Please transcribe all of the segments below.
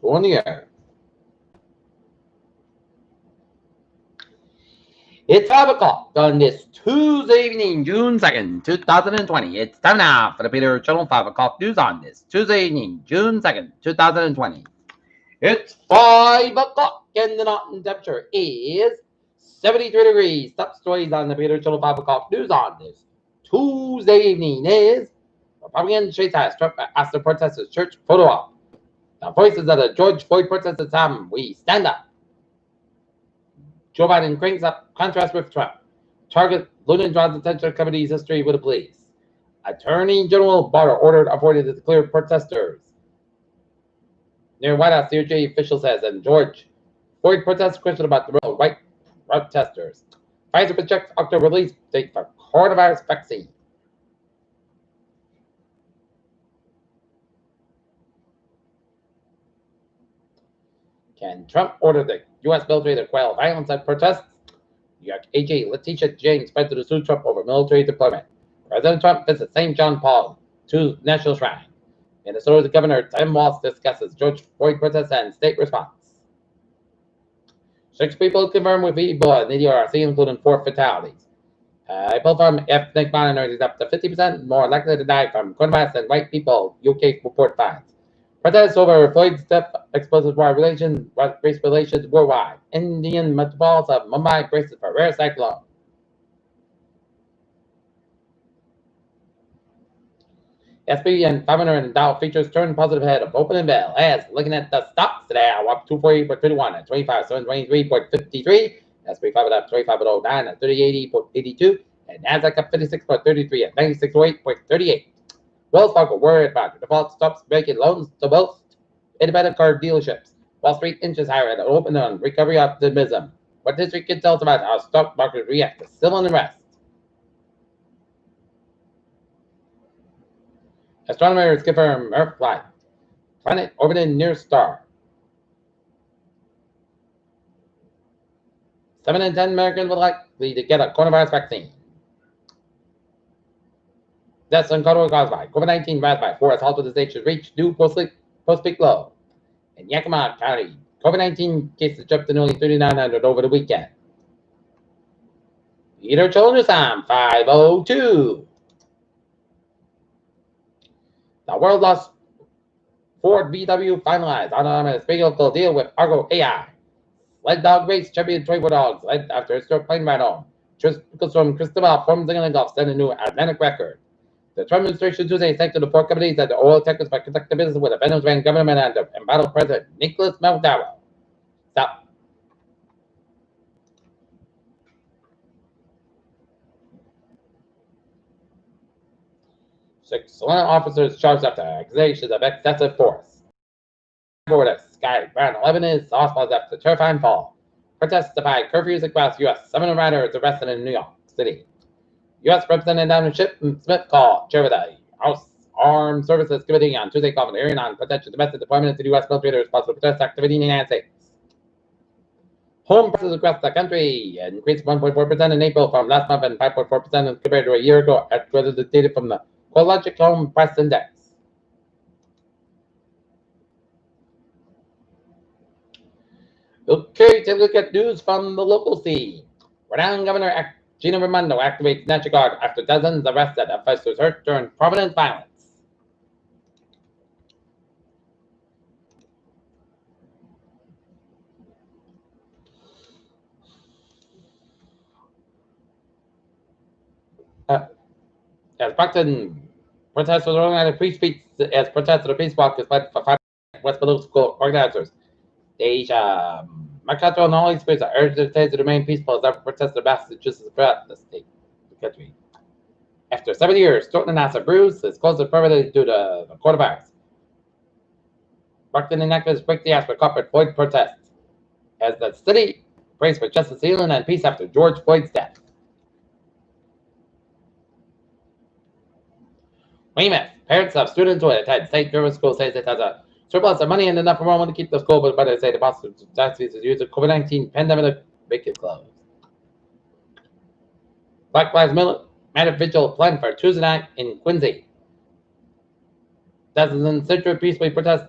on the air. It's 5 o'clock on this Tuesday evening, June 2nd, 2020. It's time now for the Peter Channel 5 o'clock news on this Tuesday evening, June 2nd, 2020. It's 5 o'clock and the mountain temperature is 73 degrees. Top stories on the Peter Channel 5 o'clock news on this Tuesday evening is Republican Chase has Trump asked the protesters church photo op. The voices of the George Floyd protesters time we stand up. Joe Biden cranks up contrast with Trump. Target Lunan draws attention to committee's history with the police. Attorney General Barr ordered avoided to clear protesters. Near White House, DOJ official says, and George Floyd protests question about the real white protesters. Pfizer projects October release date for coronavirus vaccine. Can Trump order the U.S. military to quell violence at protests? New York AG Letitia James fled to sue Trump over military deployment. President Trump visits St. John Paul II National Shrine. Minnesota's Governor Tim Walz discusses George Floyd protests and state response. 6 people confirmed with Ebola in the DRC, including 4 fatalities. People from ethnic minorities up to 50% more likely to die from coronavirus than white people, UK report finds. Protests over Floyd's death exposes race relations worldwide. Indian metropolis of Mumbai braces for rare cyclone. SP and 500 and Dow features turn positive ahead of opening bell as looking at the stocks today, up 248.21 at 25,723.53. SP 500 up 25.09 at 3080.82, and Nasdaq up 56.33 at 9608.38. Wells Fargo worried about default stops making loans to most independent car dealerships. Wall Street inches higher at an open on recovery optimism. What history can tell us about how stock market react to civil unrest. Astronomers confirm Earth flight. Planet orbiting near star. 7 in 10 Americans would likely to get a coronavirus vaccine. Deaths in Colorado caused by COVID-19 rise by 4 as hospitalizations reach new post-peak low. In Yakima County, COVID-19 cases jumped to nearly 3,900 over the weekend. Peter Children's time, 5:02. The world lost Ford VW finalized autonomous vehicle deal with Argo AI. Sled dog race champion 24 dogs led after a historic plane ride home. From Cristobal from Zingling Golf set a new Atlantic record. The Trump administration Tuesday sanctioned the 4 companies that the oil tankers by conducting business with the Venezuelan government and embattled President Nicolas Maduro. Stop. Six officers charged after accusations of excessive force. Border Sky Brown 11 is hospitalized after terrifying fall. Protests defy curfews across U.S. 7 riders arrested in New York City. U.S. Representative Donald Smith called chair of the House Armed Services Committee on Tuesday called an hearing on potential domestic deployment into the U.S. military responsible for protest activity in the United States. Home prices across the country increased 1.4% in April from last month and 5.4% compared to a year ago, as the data from the CoreLogic Home Price Index. Okay, take a look at news from the local scene. Rhode Governor Gina Raimondo activates National Guard after dozens arrested officers hurt during Providence violence. As Brockton protesters organized free speech as protests of the peace walk is led for 5 West Middle School organizers. They Mercado and all these groups are urged to remain peaceful as they protest the Massachusetts throughout the state, the country. After 7 years, Thornton and Nassau Bruce is closed permanently due to the coronavirus. Brockton and activists break the ice for corporate Floyd protests as the city prays for justice, healing, and peace after George Floyd's death. Weymouth, parents of students who attend St. Germain School says it has a surplus of money and enough room to keep the school, but they say the Boston Diocese is using COVID-19 pandemic to make it close. Black Lives Matter vigil planned for Tuesday night in Quincy. Dozens in Central peacefully protest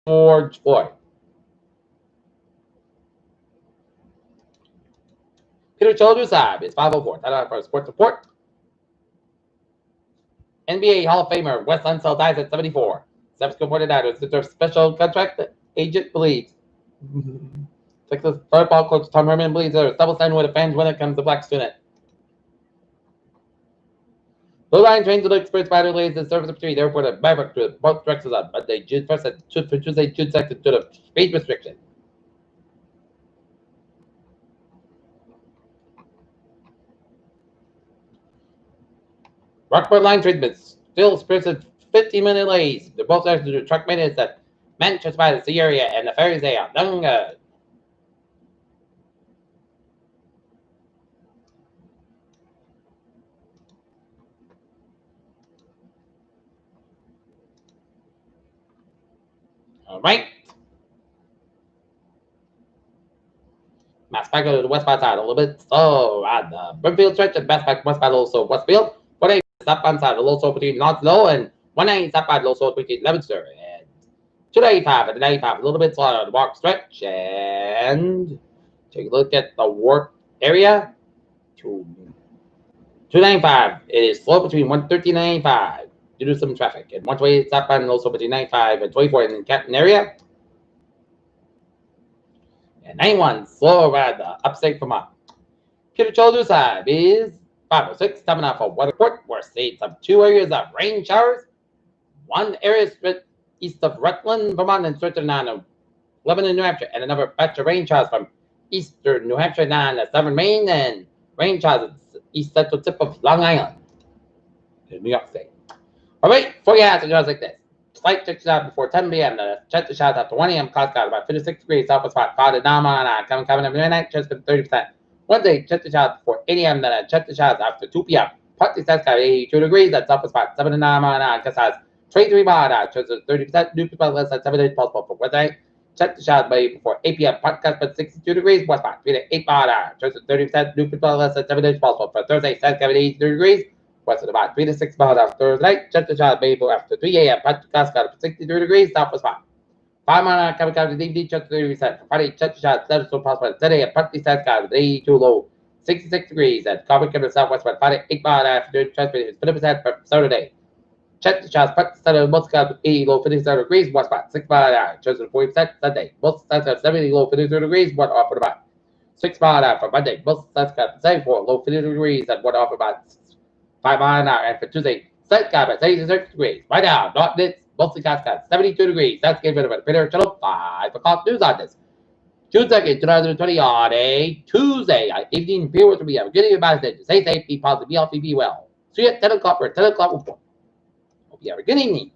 George Floyd. Peter Childers side is 504. Time for a sports report. NBA Hall of Famer Wes Unseld dies at 74. San Francisco 49ers, their special contract agent believes. Texas football coach Tom Herman believes there's double standard with the fans when it comes to black student. Blue Line trains to the express by delays in service between the airport and Maverick to both directions on Monday, June 1st and Tuesday, June 2nd to the speed restriction. Rockport Line treatments still experiencing 15-minute delays. The both sides to the truck maintenance at Manchester by the Sea area and the ferries they are done. All right. Mass back to the westbound side a little bit. So on the Brimfield stretch and Mass back westbound also Westfield. 1A southbound side a little slow between North Low and 1A southbound a little slow between Leominster and 295 and the 95 a little bit slower on the walk stretch. And take a look at the work area. 295 it is slow between 113 and 95 due to some traffic. And 128 southbound also between 95 and 24 in the Canton area. And 91 slow around the upstate Vermont. Peter Childers side is 506 coming off of Weatherport. We're seeing some 2 areas of rain showers. 1 area east of Rutland, Vermont, and stretching on to Lebanon, New Hampshire, and another batch of rain showers from eastern New Hampshire down to southern Maine, and rain showers at the east central tip of Long Island in New York State. All right, forecast just like this. Slight check shot before 10 p.m. Check the shots after 1 a.m. Clouds got about 56 degrees. Southwest spot clouded down on coming up midnight. Just been 30%. Wednesday, check the shots before 8 a.m. Then check the shots after 2 p.m. Partly skies got 82 degrees. That's southwest spot 7 to 9 on Casas. 23 miles. Just 30%. New people less than 7 days possible for Wednesday. Check the shots before 8 p.m. Partly skies but 62 degrees. West spot 3 to 8 miles. Just 30%. New people less than 7 days possible for Thursday. Skies got 82 degrees. West of about 3 to 6 miles after Thursday night. Check the shot Bayville after 3 a.m. Podcast got 63 degrees. Southwest spot 5 miles coming down to DVD. Check the 30%. Friday, check the shot 7 so possible. Today, partly skies got 82 low 66 degrees. And carbon coming to Southwest spot 5 to 8 miles after transmitted 50% for Saturday. Check the shots. Partly Saturday, most got 80 low 57 degrees. West spot 6 miles out. Check the 40% Sunday. Most skies got 70 low 53 degrees. One off for about 6 miles out for Monday. Most skies got 74 low 50 degrees. And one off about 5 miles an hour, and for Tuesday, set got at 76 degrees. Right now, not this, mostly got 72 degrees. That's getting rid of it. Peter Channel 5 o'clock news on this. June 2nd, 2020 on a Tuesday evening. Viewers will be a good evening. Stay safe, be positive, be healthy, be well. See you at 10 o'clock for a 10 o'clock report. Hope you have a good evening.